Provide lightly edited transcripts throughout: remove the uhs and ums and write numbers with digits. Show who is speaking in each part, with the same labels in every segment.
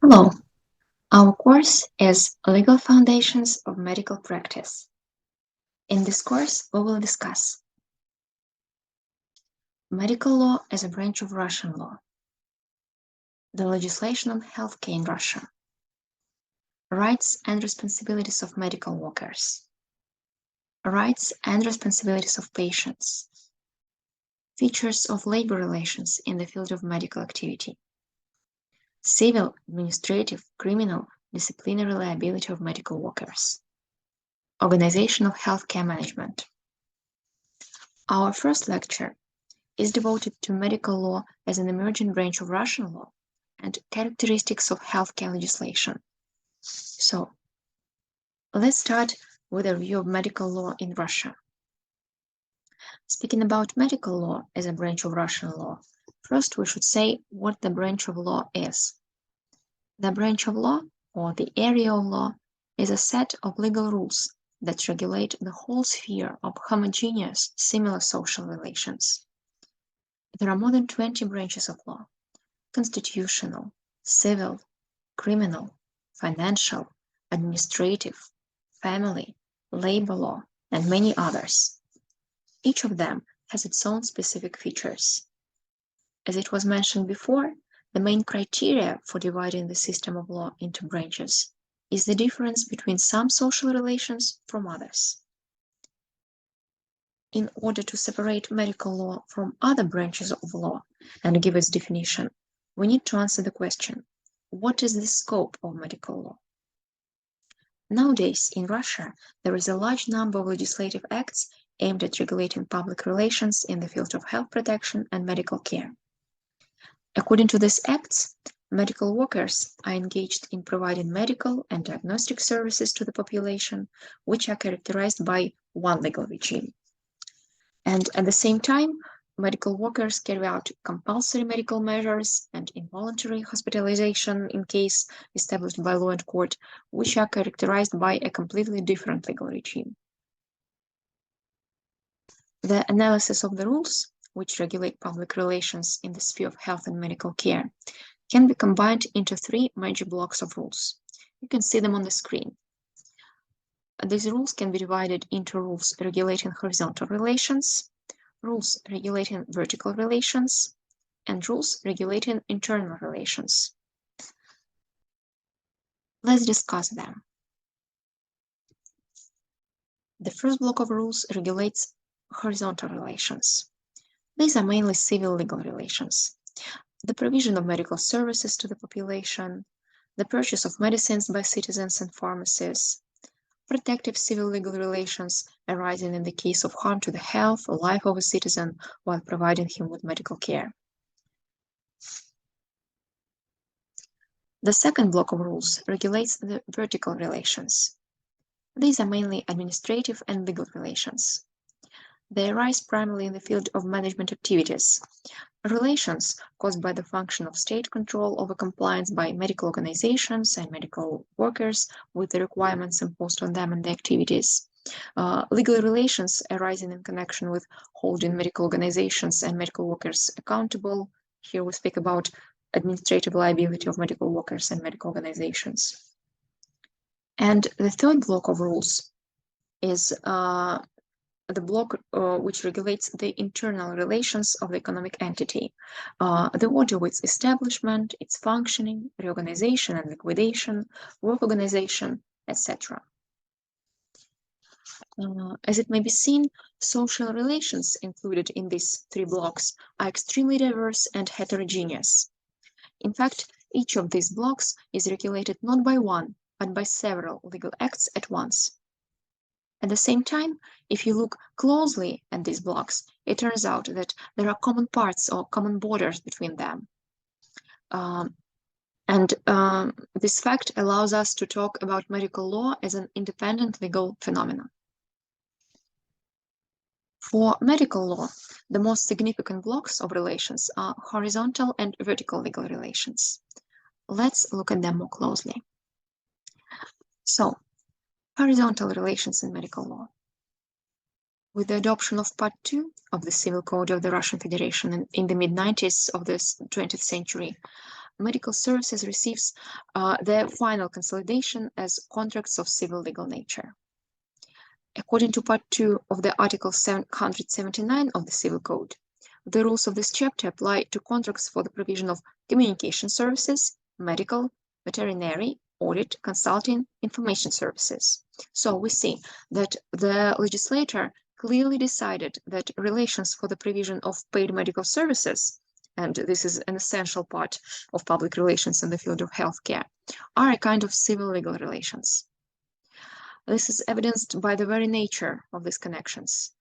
Speaker 1: Hello, our course is Legal Foundations of Medical Practice. In this course, we will discuss medical law as a branch of Russian law, the legislation on healthcare in Russia, rights and responsibilities of medical workers, rights and responsibilities of patients, features of labor relations in the field of medical activity, civil, administrative, criminal, disciplinary liability of medical workers, organization of healthcare management. Our first lecture is devoted to medical law as an emerging branch of Russian law and characteristics of healthcare legislation. So, let's start with a review of medical law in Russia. Speaking about medical law as a branch of Russian law, first we should say what the branch of law is. The branch of law, or the area of law, is a set of legal rules that regulate the whole sphere of homogeneous, similar social relations. There are more than 20 branches of law: constitutional, civil, criminal, financial, administrative, family, labor law, and many others. Each of them has its own specific features. As it was mentioned before, the main criteria for dividing the system of law into branches is the difference between some social relations from others. In order to separate medical law from other branches of law and give its definition, we need to answer the question, what is the scope of medical law? Nowadays, in Russia, there is a large number of legislative acts aimed at regulating public relations in the field of health protection and medical care. According to these acts, medical workers are engaged in providing medical and diagnostic services to the population, which are characterized by one legal regime. And at the same time, medical workers carry out compulsory medical measures and involuntary hospitalization in case established by law and court, which are characterized by a completely different legal regime. The analysis of the rules, which regulate public relations in the sphere of health and medical care, can be combined into three major blocks of rules. You can see them on the screen. These rules can be divided into rules regulating horizontal relations, rules regulating vertical relations, and rules regulating internal relations. Let's discuss them. The first block of rules regulates horizontal relations. These are mainly civil legal relations: the provision of medical services to the population, the purchase of medicines by citizens and pharmacies, protective civil legal relations arising in the case of harm to the health or life of a citizen while providing him with medical care. The second block of rules regulates the vertical relations. These are mainly administrative and legal relations. They arise primarily in the field of management activities, relations caused by the function of state control over compliance by medical organizations and medical workers with the requirements imposed on them and their activities, legal relations arising in connection with holding medical organizations and medical workers accountable. Here we speak about administrative liability of medical workers and medical organizations. And the third block of rules is the block which regulates the internal relations of the economic entity, the order of its establishment, its functioning, reorganization and liquidation, work organization, etc. As it may be seen, social relations included in these three blocks are extremely diverse and heterogeneous. In fact, each of these blocks is regulated not by one, but by several legal acts at once. At the same time, if you look closely at these blocks, it turns out that there are common parts or common borders between them. This fact allows us to talk about medical law as an independent legal phenomenon. For medical law, the most significant blocks of relations are horizontal and vertical legal relations. Let's look at them more closely. So, horizontal relations in medical law. With the adoption of Part 2 of the Civil Code of the Russian Federation in the mid-90s of the 20th century, medical services receives their final consolidation as contracts of civil legal nature. According to Part 2 of the Article 779 of the Civil Code, the rules of this chapter apply to contracts for the provision of communication services, medical, veterinary, audit, consulting, information services. So we see that the legislator clearly decided that relations for the provision of paid medical services, and this is an essential part of public relations in the field of healthcare, are a kind of civil legal relations. This is evidenced by the very nature of these connections.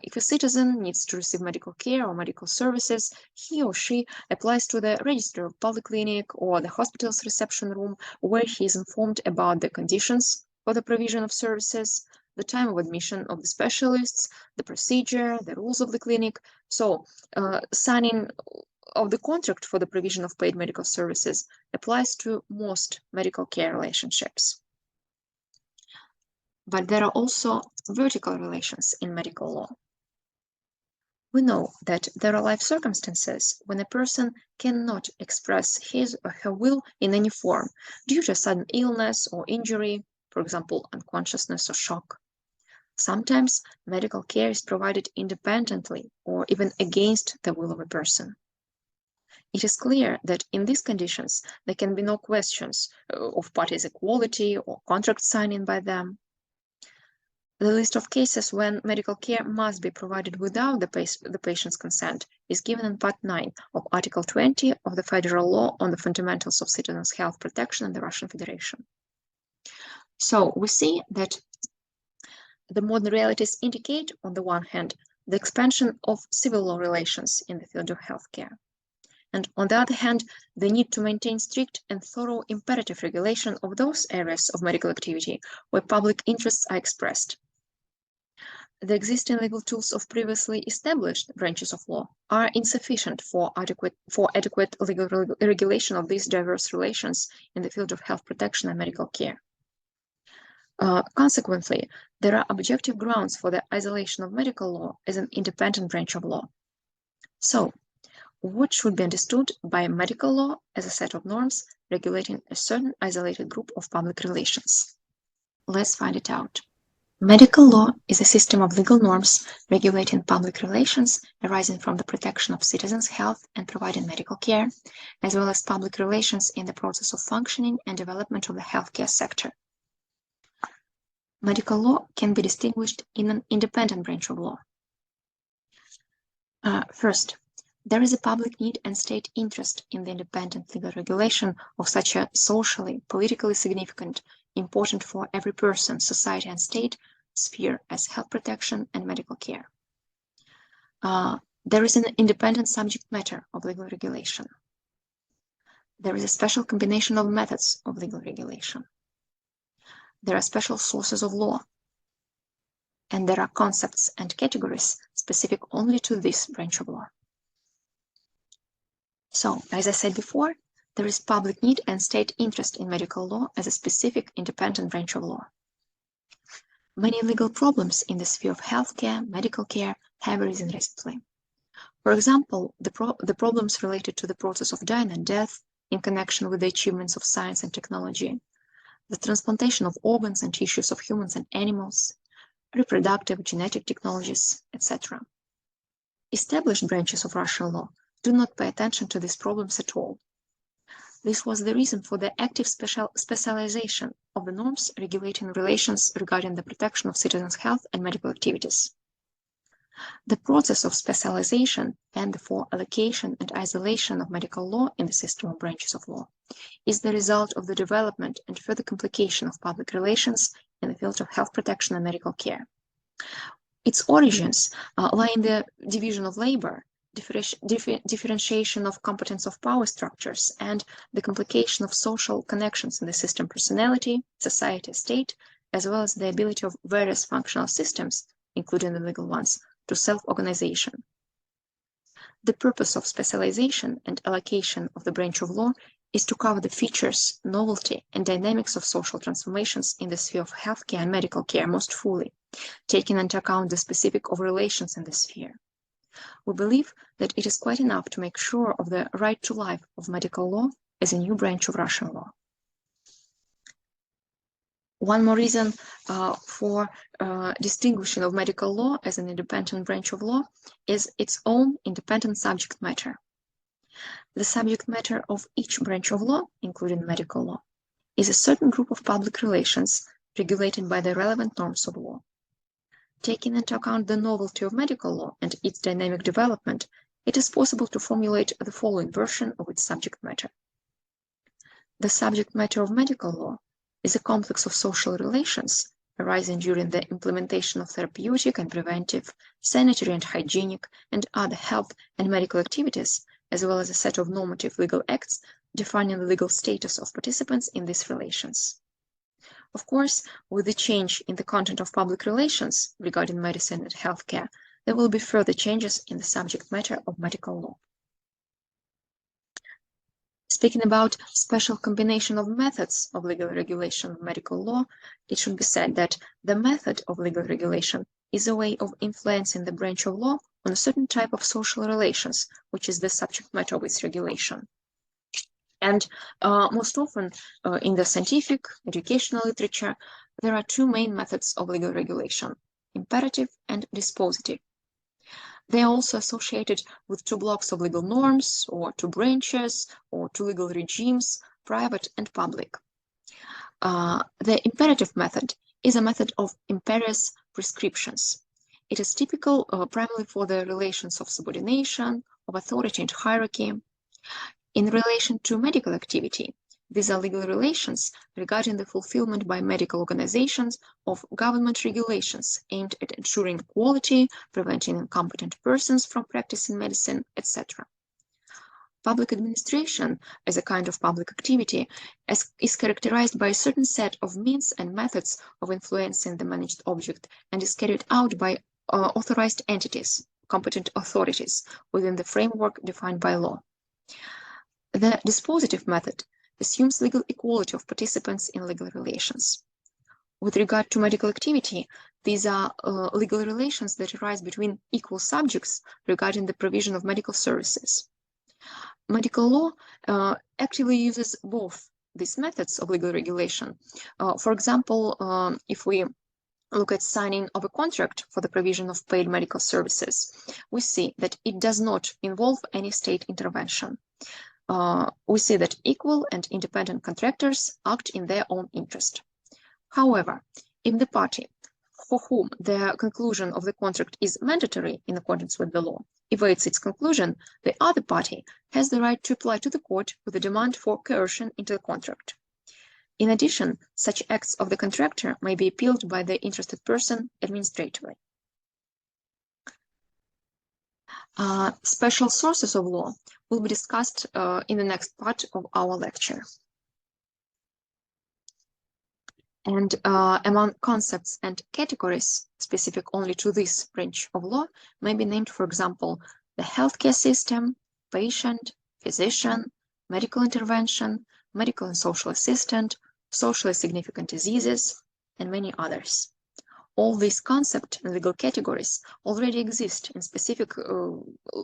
Speaker 1: If a citizen needs to receive medical care or medical services, he or she applies to the register of public clinic or the hospital's reception room, where he is informed about the conditions for the provision of services, the time of admission of the specialists, the procedure, the rules of the clinic. So, signing of the contract for the provision of paid medical services applies to most medical care relationships. But there are also vertical relations in medical law. We know that there are life circumstances when a person cannot express his or her will in any form due to a sudden illness or injury, for example, unconsciousness or shock. Sometimes medical care is provided independently or even against the will of a person. It is clear that in these conditions there can be no questions of parties' equality or contract signing by them. The list of cases when medical care must be provided without the patient's consent is given in Part 9 of Article 20 of the Federal Law on the Fundamentals of Citizens' Health Protection in the Russian Federation. So we see that the modern realities indicate, on the one hand, the expansion of civil law relations in the field of healthcare, and on the other hand, the need to maintain strict and thorough imperative regulation of those areas of medical activity where public interests are expressed. The existing legal tools of previously established branches of law are insufficient for adequate legal regulation of these diverse relations in the field of health protection and medical care. Consequently, there are objective grounds for the isolation of medical law as an independent branch of law. So, what should be understood by medical law as a set of norms regulating a certain isolated group of public relations? Let's find it out. Medical law is a system of legal norms regulating public relations arising from the protection of citizens' health and providing medical care, as well as public relations in the process of functioning and development of the healthcare sector. Medical law can be distinguished in an independent branch of law. First, there is a public need and state interest in the independent legal regulation of such a socially, politically significant, important for every person, society, and state sphere as health protection and medical care. There is an independent subject matter of legal regulation. There is a special combination of methods of legal regulation. There are special sources of law. And there are concepts and categories specific only to this branch of law. So, as I said before, there is public need and state interest in medical law as a specific independent branch of law. Many legal problems in the sphere of healthcare, medical care have arisen recently. For example, the problems related to the process of dying and death in connection with the achievements of science and technology, the transplantation of organs and tissues of humans and animals, reproductive genetic technologies, etc. Established branches of Russian law do not pay attention to these problems at all. This was the reason for the active specialization of the norms regulating relations regarding the protection of citizens' health and medical activities. The process of specialization and therefore allocation and isolation of medical law in the system of branches of law is the result of the development and further complication of public relations in the field of health protection and medical care. Its origins lie in the division of labor, differentiation of competence of power structures, and the complication of social connections in the system personality, society, state, as well as the ability of various functional systems, including the legal ones, to self-organization. The purpose of specialization and allocation of the branch of law is to cover the features, novelty, and dynamics of social transformations in the sphere of healthcare and medical care most fully, taking into account the specific of relations in the sphere. We believe that it is quite enough to make sure of the right to life of medical law as a new branch of Russian law. One more reason for distinguishing of medical law as an independent branch of law is its own independent subject matter. The subject matter of each branch of law, including medical law, is a certain group of public relations regulated by the relevant norms of law. Taking into account the novelty of medical law and its dynamic development, it is possible to formulate the following version of its subject matter. The subject matter of medical law is a complex of social relations arising during the implementation of therapeutic and preventive, sanitary and hygienic, and other health and medical activities, as well as a set of normative legal acts defining the legal status of participants in these relations. Of course, with the change in the content of public relations regarding medicine and healthcare, there will be further changes in the subject matter of medical law. Speaking about special combination of methods of legal regulation of medical law, it should be said that the method of legal regulation is a way of influencing the branch of law on a certain type of social relations, which is the subject matter of its regulation. And most often in the scientific, educational literature, there are two main methods of legal regulation, imperative and dispositive. They are also associated with two blocks of legal norms, or two branches, or two legal regimes, private and public. The imperative method is a method of imperious prescriptions. It is typical primarily for the relations of subordination, of authority and hierarchy. In relation to medical activity, these are legal relations regarding the fulfillment by medical organizations of government regulations aimed at ensuring quality, preventing incompetent persons from practicing medicine, etc. Public administration, as a kind of public activity, is characterized by a certain set of means and methods of influencing the managed object and is carried out by authorized entities, competent authorities, within the framework defined by law. The dispositive method assumes legal equality of participants in legal relations. With regard to medical activity, these are legal relations that arise between equal subjects regarding the provision of medical services. Medical law actively uses both these methods of legal regulation. For example, if we look at signing of a contract for the provision of paid medical services, we see that it does not involve any state intervention. We see that equal and independent contractors act in their own interest. However, if the party for whom the conclusion of the contract is mandatory in accordance with the law evades its conclusion, the other party has the right to apply to the court with a demand for coercion into the contract. In addition, such acts of the contractor may be appealed by the interested person administratively. Special sources of law will be discussed in the next part of our lecture. And among concepts and categories specific only to this branch of law may be named, for example, the healthcare system, patient, physician, medical intervention, medical and social assistant, socially significant diseases, and many others. All these concepts and legal categories already exist in specific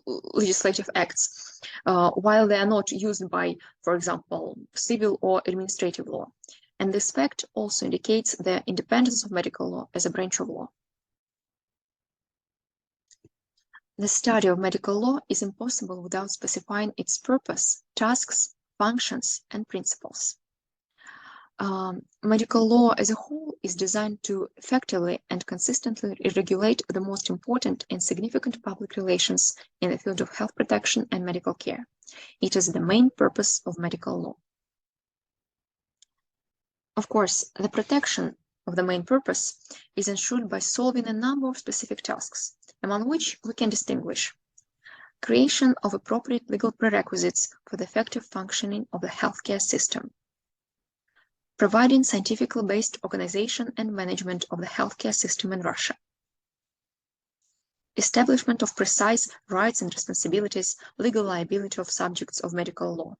Speaker 1: legislative acts, while they are not used by, for example, civil or administrative law. And this fact also indicates the independence of medical law as a branch of law. The study of medical law is impossible without specifying its purpose, tasks, functions, and principles. Medical law as a whole is designed to effectively and consistently regulate the most important and significant public relations in the field of health protection and medical care. It is the main purpose of medical law. Of course, the protection of the main purpose is ensured by solving a number of specific tasks, among which we can distinguish creation of appropriate legal prerequisites for the effective functioning of the healthcare system, providing scientifically based organization and management of the healthcare system in Russia, establishment of precise rights and responsibilities, legal liability of subjects of medical law,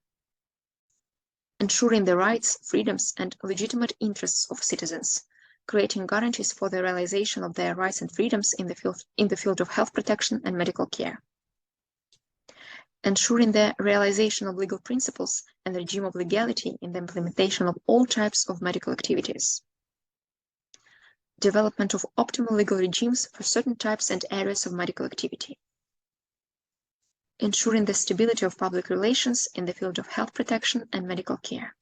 Speaker 1: ensuring the rights, freedoms, and legitimate interests of citizens, creating guarantees for the realization of their rights and freedoms in the field of health protection and medical care. ensuring the realization of legal principles and the regime of legality in the implementation of all types of medical activities. Development of optimal legal regimes for certain types and areas of medical activity. Ensuring the stability of public relations in the field of health protection and medical care.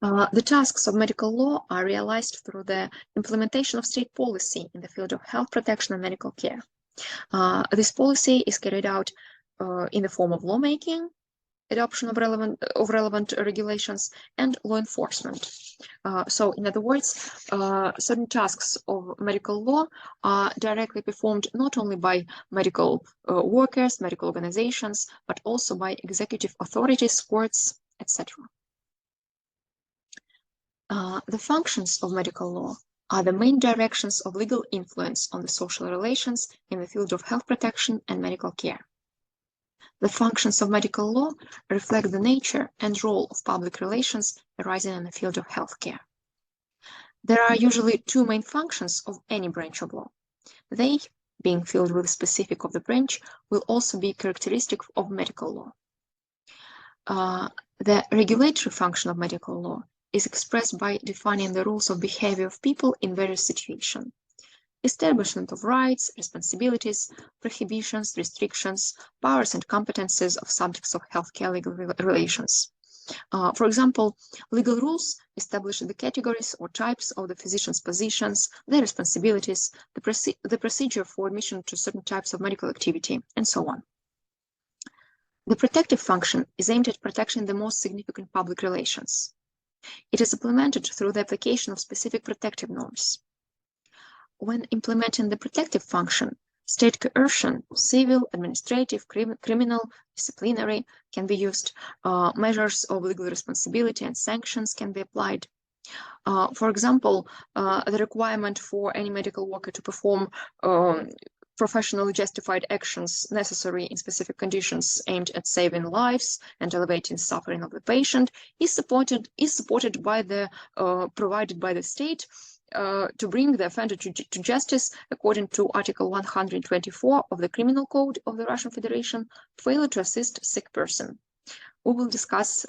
Speaker 1: The tasks of medical law are realized through the implementation of state policy in the field of health protection and medical care. This policy is carried out in the form of lawmaking, adoption of relevant regulations, and law enforcement. So, in other words, certain tasks of medical law are directly performed not only by medical workers, medical organizations, but also by executive authorities, courts, etc. The functions of medical law are the main directions of legal influence on the social relations in the field of health protection and medical care. The functions of medical law reflect the nature and role of public relations arising in the field of healthcare. There are usually two main functions of any branch of law. They, being filled with specific of the branch, will also be characteristic of medical law. The regulatory function of medical law is expressed by defining the rules of behavior of people in various situations. Establishment of rights, responsibilities, prohibitions, restrictions, powers and competences of subjects of healthcare legal relations. For example, legal rules establish the categories or types of the physician's positions, their responsibilities, the procedure for admission to certain types of medical activity, and so on. The protective function is aimed at protecting the most significant public relations. It is implemented through the application of specific protective norms. When implementing the protective function, state coercion, civil, administrative, criminal, disciplinary can be used. Measures of legal responsibility and sanctions can be applied. For example, the requirement for any medical worker to perform professionally justified actions necessary in specific conditions aimed at saving lives and alleviating suffering of the patient is supported by the provided by the state to bring the offender to justice according to Article 124 of the Criminal Code of the Russian Federation, failure to assist sick person. We will discuss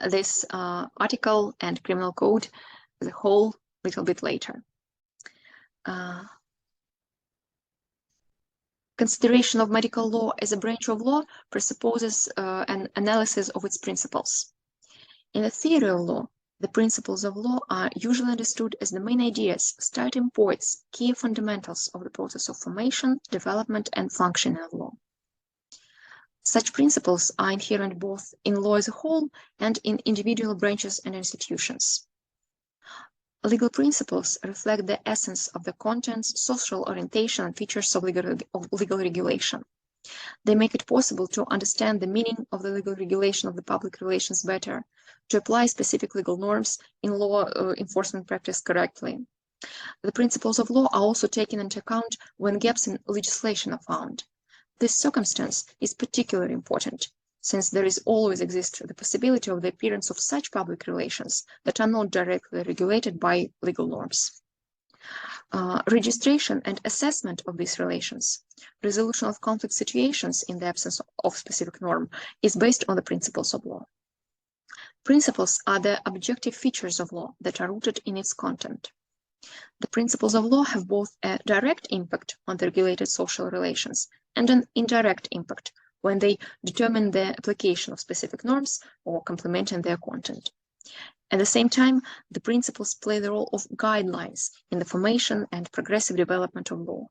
Speaker 1: this article and Criminal Code as a whole a little bit later. Consideration of medical law as a branch of law presupposes an analysis of its principles. In the theory of law, the principles of law are usually understood as the main ideas, starting points, key fundamentals of the process of formation, development, and functioning of law. Such principles are inherent both in law as a whole and in individual branches and institutions. Legal principles reflect the essence of the contents, social orientation, and features of legal regulation. They make it possible to understand the meaning of the legal regulation of the public relations better, to apply specific legal norms in law enforcement practice correctly. The principles of law are also taken into account when gaps in legislation are found. This circumstance is particularly important, since there is always exists the possibility of the appearance of such public relations that are not directly regulated by legal norms. Registration and assessment of these relations, resolution of conflict situations in the absence of specific norm, is based on the principles of law. Principles are the objective features of law that are rooted in its content. The principles of law have both a direct impact on the regulated social relations and an indirect impact when they determine the application of specific norms or complementing their content. At the same time, the principles play the role of guidelines in the formation and progressive development of law.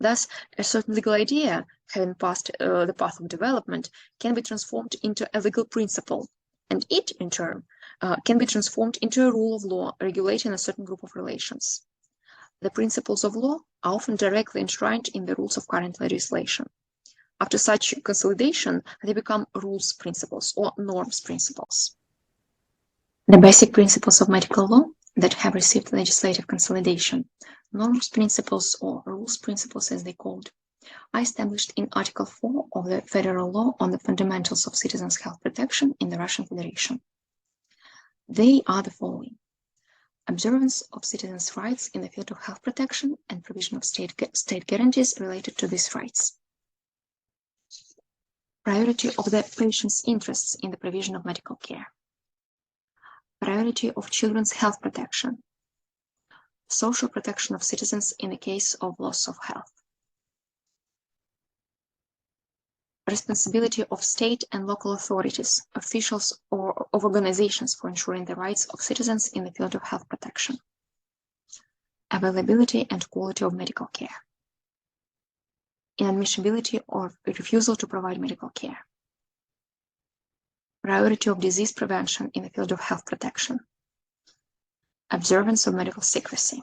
Speaker 1: Thus, a certain legal idea, having passed the path of development, can be transformed into a legal principle, and it, in turn, can be transformed into a rule of law regulating a certain group of relations. The principles of law are often directly enshrined in the rules of current legislation. After such consolidation, they become rules principles or norms principles. The basic principles of medical law that have received legislative consolidation, norms principles or rules principles as they called, are established in Article 4 of the Federal Law on the Fundamentals of Citizens' Health Protection in the Russian Federation. They are the following: observance of citizens' rights in the field of health protection and provision of state guarantees related to these rights. Priority of the patient's interests in the provision of medical care. Priority of children's health protection. Social protection of citizens in the case of loss of health. Responsibility of state and local authorities, officials, or of organizations for ensuring the rights of citizens in the field of health protection. Availability and quality of medical care. Inadmissibility or refusal to provide medical care. Priority of disease prevention in the field of health protection. Observance of medical secrecy.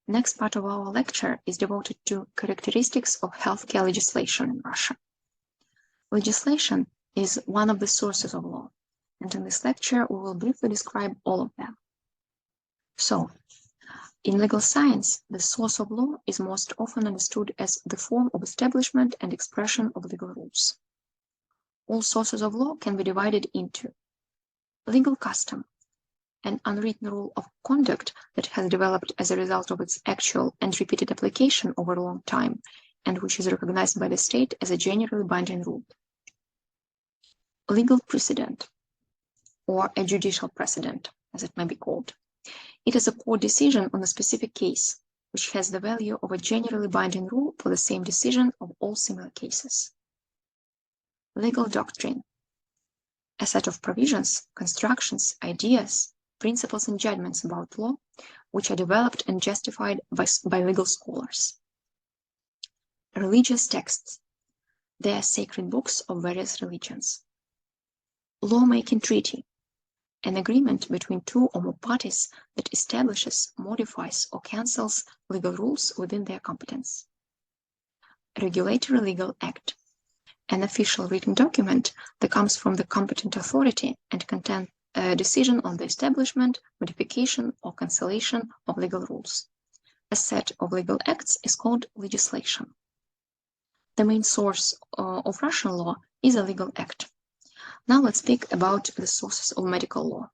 Speaker 1: Next part of our lecture is devoted to characteristics of healthcare legislation in Russia. Legislation is one of the sources of law, and in this lecture we will briefly describe all of them. So, in legal science, the source of law is most often understood as the form of establishment and expression of legal rules. All sources of law can be divided into legal custom, an unwritten rule of conduct that has developed as a result of its actual and repeated application over a long time, and which is recognized by the state as a generally binding rule. Legal precedent, or a judicial precedent, as it may be called. It is a court decision on a specific case, which has the value of a generally binding rule for the same decision of all similar cases. Legal doctrine, a set of provisions, constructions, ideas, principles and judgments about law, which are developed and justified by legal scholars. Religious texts, they are sacred books of various religions. Lawmaking treaty, an agreement between two or more parties that establishes, modifies, or cancels legal rules within their competence. Regulatory legal act, an official written document that comes from the competent authority and contains a decision on the establishment, modification, or cancellation of legal rules. A set of legal acts is called legislation. The main source of Russian law is a legal act. Now let's speak about the sources of medical law.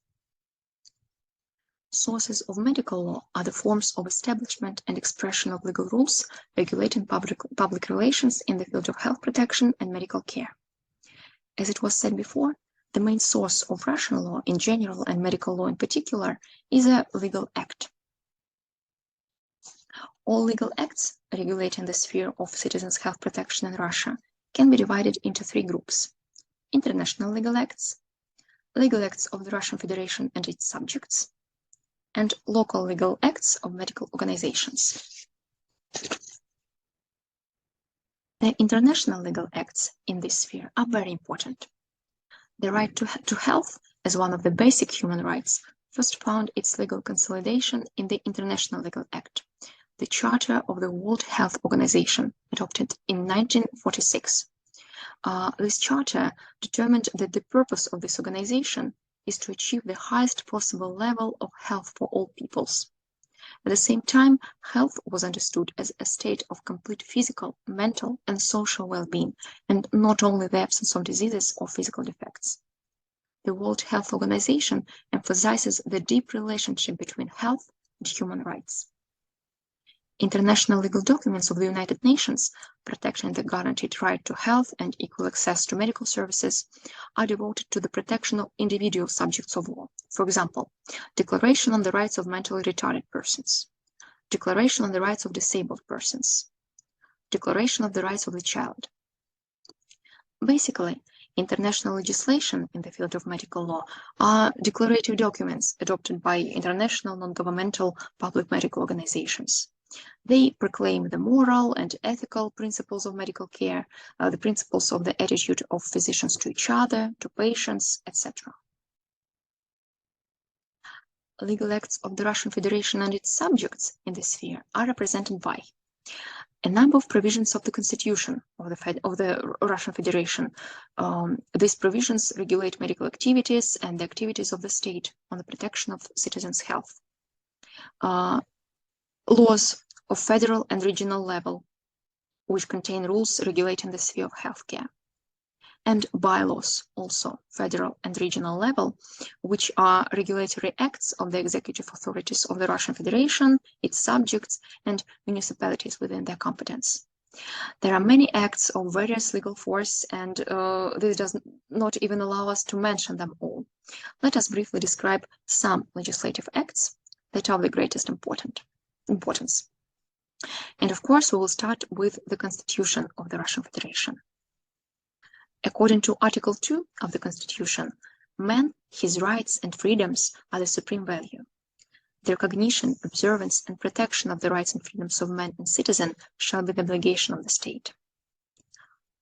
Speaker 1: Sources of medical law are the forms of establishment and expression of legal rules regulating public relations in the field of health protection and medical care. As it was said before, the main source of Russian law in general and medical law in particular is a legal act. All legal acts regulating the sphere of citizens' health protection in Russia can be divided into three groups: international legal acts of the Russian Federation and its subjects, and local legal acts of medical organizations. The international legal acts in this sphere are very important. The right to health, as one of the basic human rights, first found its legal consolidation in the International Legal Act, the Charter of the World Health Organization, adopted in 1946. This charter determined that the purpose of this organization is to achieve the highest possible level of health for all peoples. At the same time, health was understood as a state of complete physical, mental, and social well-being, and not only the absence of diseases or physical defects. The World Health Organization emphasizes the deep relationship between health and human rights. International legal documents of the United Nations, protecting the guaranteed right to health and equal access to medical services, are devoted to the protection of individual subjects of law. For example, Declaration on the Rights of Mentally Retarded Persons, Declaration on the Rights of Disabled Persons, Declaration of the Rights of the Child. Basically, international legislation in the field of medical law are declarative documents adopted by international non-governmental public medical organizations. They proclaim the moral and ethical principles of medical care, the principles of the attitude of physicians to each other, to patients, etc. Legal acts of the Russian Federation and its subjects in this sphere are represented by a number of provisions of the Constitution of the Russian Federation. These provisions regulate medical activities and the activities of the state on the protection of citizens' health. Laws of federal and regional level, which contain rules regulating the sphere of healthcare, and bylaws, also federal and regional level, which are regulatory acts of the executive authorities of the Russian Federation, its subjects, and municipalities within their competence. There are many acts of various legal force, and this does not even allow us to mention them all. Let us briefly describe some legislative acts that are of the greatest importance. And of course, we will start with the Constitution of the Russian Federation. According to Article 2 of the Constitution, man, his rights and freedoms are the supreme value. The recognition, observance, and protection of the rights and freedoms of man and citizen shall be the obligation of the state.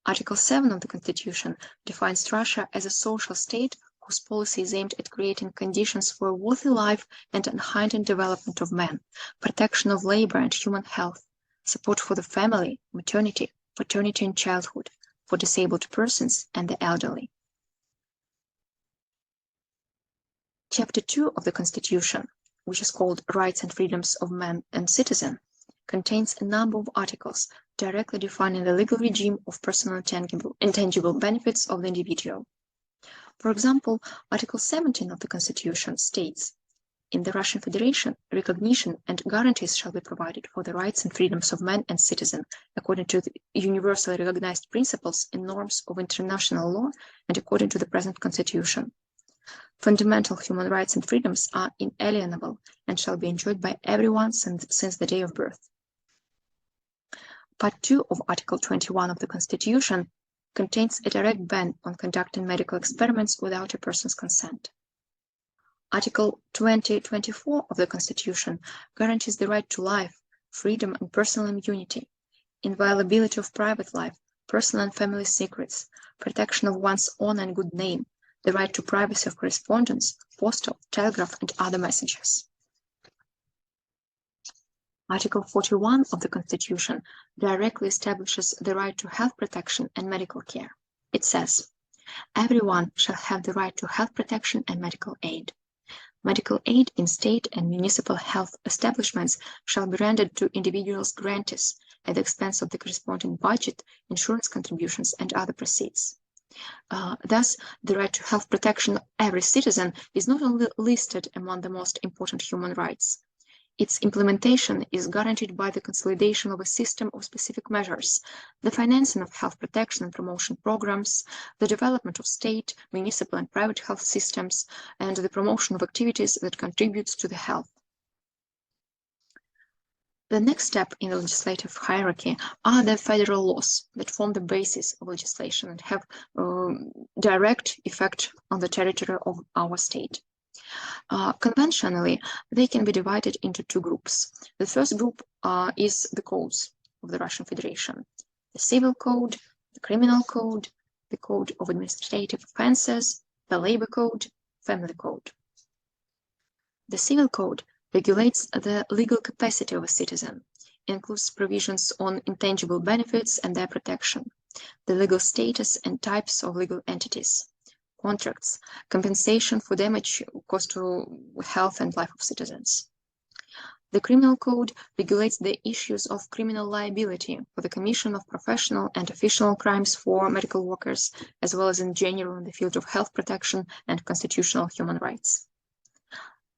Speaker 1: Article 7 of the Constitution defines Russia as a social state whose policy is aimed at creating conditions for a worthy life and unhindered development of man, protection of labor and human health, support for the family, maternity, paternity and childhood, for disabled persons and the elderly. Chapter 2 of the Constitution, which is called Rights and Freedoms of Man and Citizen, contains a number of articles directly defining the legal regime of personal intangible benefits of the individual. For example, Article 17 of the Constitution states, "In the Russian Federation, recognition and guarantees shall be provided for the rights and freedoms of man and citizen according to the universally recognized principles and norms of international law and according to the present Constitution. Fundamental human rights and freedoms are inalienable and shall be enjoyed by everyone since the day of birth." Part 2 of Article 21 of the Constitution contains a direct ban on conducting medical experiments without a person's consent. Article 20-24 of the Constitution guarantees the right to life, freedom and personal immunity, inviolability of private life, personal and family secrets, protection of one's honor and good name, the right to privacy of correspondence, postal, telegraph, and other messages. Article 41 of the Constitution directly establishes the right to health protection and medical care. It says, "Everyone shall have the right to health protection and medical aid. Medical aid in state and municipal health establishments shall be rendered to individuals grantees at the expense of the corresponding budget, insurance contributions, and other proceeds." Thus, the right to health protection of every citizen is not only listed among the most important human rights. Its implementation is guaranteed by the consolidation of a system of specific measures, the financing of health protection and promotion programs, the development of state, municipal, and private health systems, and the promotion of activities that contribute to the health. The next step in the legislative hierarchy are the federal laws that form the basis of legislation and have direct effect on the territory of our state. Conventionally, they can be divided into two groups. The first group is the codes of the Russian Federation: the Civil Code, the Criminal Code, the Code of Administrative Offenses, the Labor Code, Family Code. The Civil Code regulates the legal capacity of a citizen, includes provisions on intangible benefits and their protection, the legal status and types of legal entities, contracts, compensation for damage caused to health and life of citizens. The Criminal Code regulates the issues of criminal liability for the commission of professional and official crimes for medical workers, as well as in general in the field of health protection and constitutional human rights.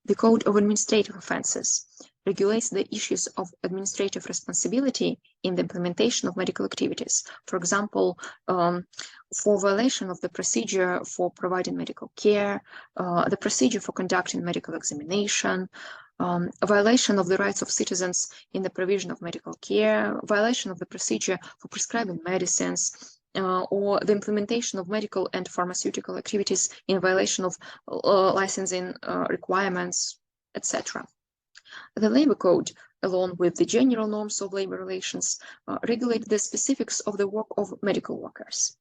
Speaker 1: The Code of Administrative Offenses regulates the issues of administrative responsibility in the implementation of medical activities. For example, for violation of the procedure for providing medical care, the procedure for conducting medical examination, a violation of the rights of citizens in the provision of medical care, violation of the procedure for prescribing medicines, or the implementation of medical and pharmaceutical activities in violation of licensing requirements, etc. The Labor Code, along with the general norms of labor relations, regulate the specifics of the work of medical workers.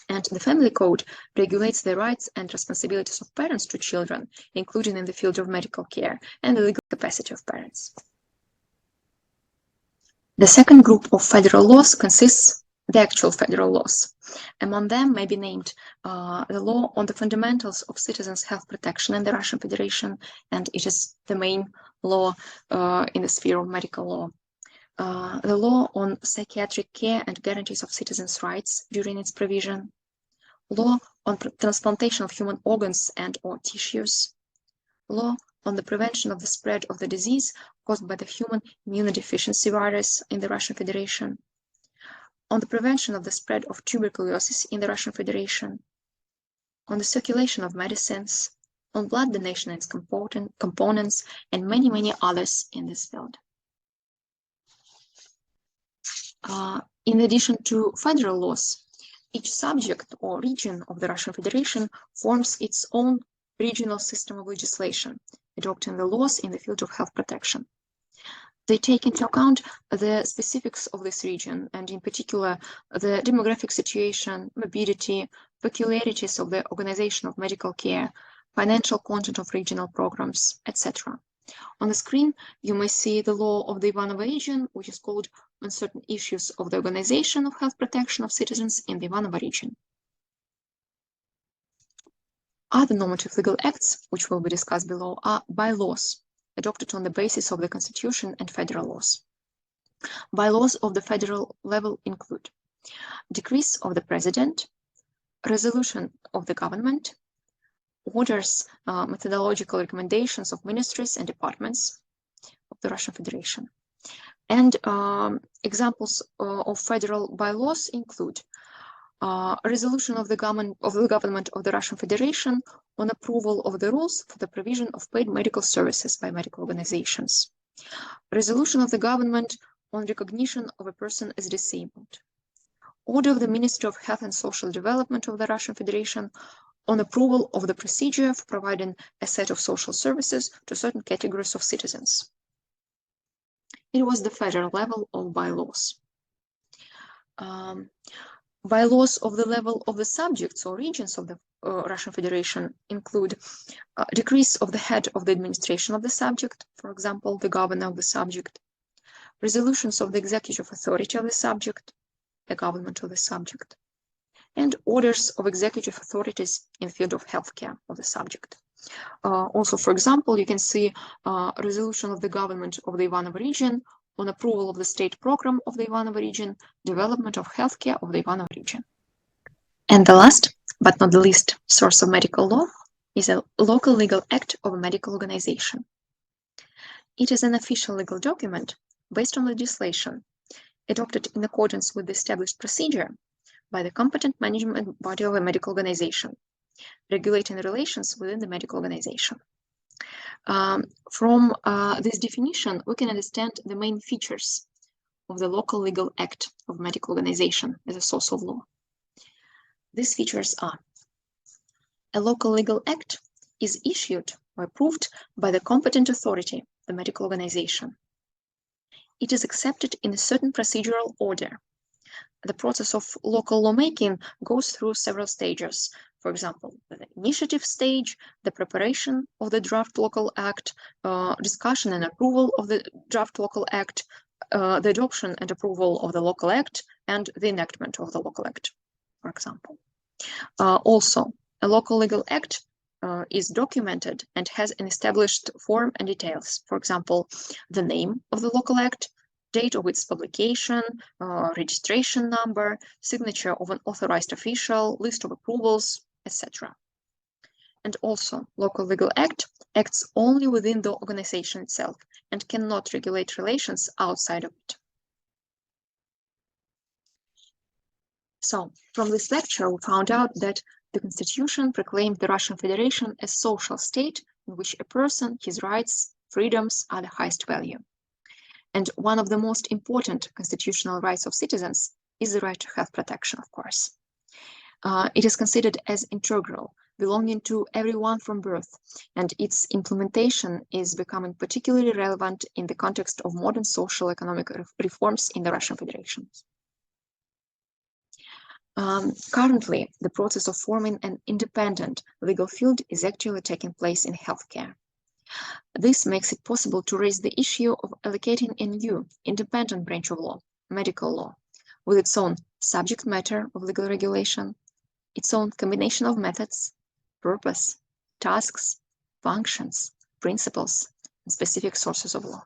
Speaker 1: And the Family Code regulates the rights and responsibilities of parents to children, including in the field of medical care, and the legal capacity of parents. The second group of federal laws consists the actual federal laws. Among them may be named the law on the fundamentals of citizens' health protection in the Russian Federation, and it is the main law in the sphere of medical law. The law on psychiatric care and guarantees of citizens' rights during its provision. Law on transplantation of human organs and or tissues. Law on the prevention of the spread of the disease caused by the human immunodeficiency virus in the Russian Federation. on the prevention of the spread of tuberculosis in the Russian Federation, on the circulation of medicines, on blood donation and its components, and many others in this field. In addition to federal laws, each subject or region of the Russian Federation forms its own regional system of legislation, adopting the laws in the field of health protection. They take into account the specifics of this region, and in particular, the demographic situation, morbidity, peculiarities of the organization of medical care, financial content of regional programs, etc. On the screen, you may see the law of the Ivanovo region, which is called on certain issues of the organization of health protection of citizens in the Ivanovo region. Other normative legal acts, which will be discussed below, are bylaws, adopted on the basis of the Constitution and federal laws. Bylaws of the federal level include decrees of the President, resolution of the government, orders, methodological recommendations of ministries and departments of the Russian Federation. And examples of federal bylaws include resolution of the government of the Russian Federation on approval of the rules for the provision of paid medical services by medical organizations, resolution of the government on recognition of a person as disabled, order of the Ministry of Health and Social Development of the Russian Federation on approval of the procedure for providing a set of social services to certain categories of citizens. It was the federal level of bylaws. Bylaws of the level of the subjects or regions of the Russian Federation include decrees of the head of the administration of the subject, for example, the governor of the subject, resolutions of the executive authority of the subject, the government of the subject, and orders of executive authorities in the field of healthcare of the subject. Also, for example, you can see resolution of the government of the Ivanovo region on approval of the state program of the Ivanovo region, development of healthcare of the Ivanovo region. And the last, but not the least, source of medical law is a local legal act of a medical organization. It is an official legal document based on legislation adopted in accordance with the established procedure by the competent management body of a medical organization, regulating relations within the medical organization. From this definition, we can understand the main features of the local legal act of medical organization as a source of law. These features are: a local legal act is issued or approved by the competent authority, the medical organization. It is accepted in a certain procedural order. The process of local lawmaking goes through several stages. For example, the initiative stage, the preparation of the draft local act, discussion and approval of the draft local act, the adoption and approval of the local act, and the enactment of the local act, for example. Also, a local legal act is documented and has an established form and details. For example, the name of the local act, date of its publication, registration number, signature of an authorized official, list of approvals, etc. And also, local legal act acts only within the organization itself and cannot regulate relations outside of it. So, from this lecture, we found out that the Constitution proclaimed the Russian Federation a social state in which a person, his rights, freedoms are the highest value. And one of the most important constitutional rights of citizens is the right to health protection, of course. It is considered as integral, belonging to everyone from birth, and its implementation is becoming particularly relevant in the context of modern social economic reforms in the Russian Federation. Currently, the process of forming an independent legal field is actually taking place in healthcare. This makes it possible to raise the issue of allocating a new, independent branch of law, medical law, with its own subject matter of legal regulation, its own combination of methods, purpose, tasks, functions, principles, and specific sources of law.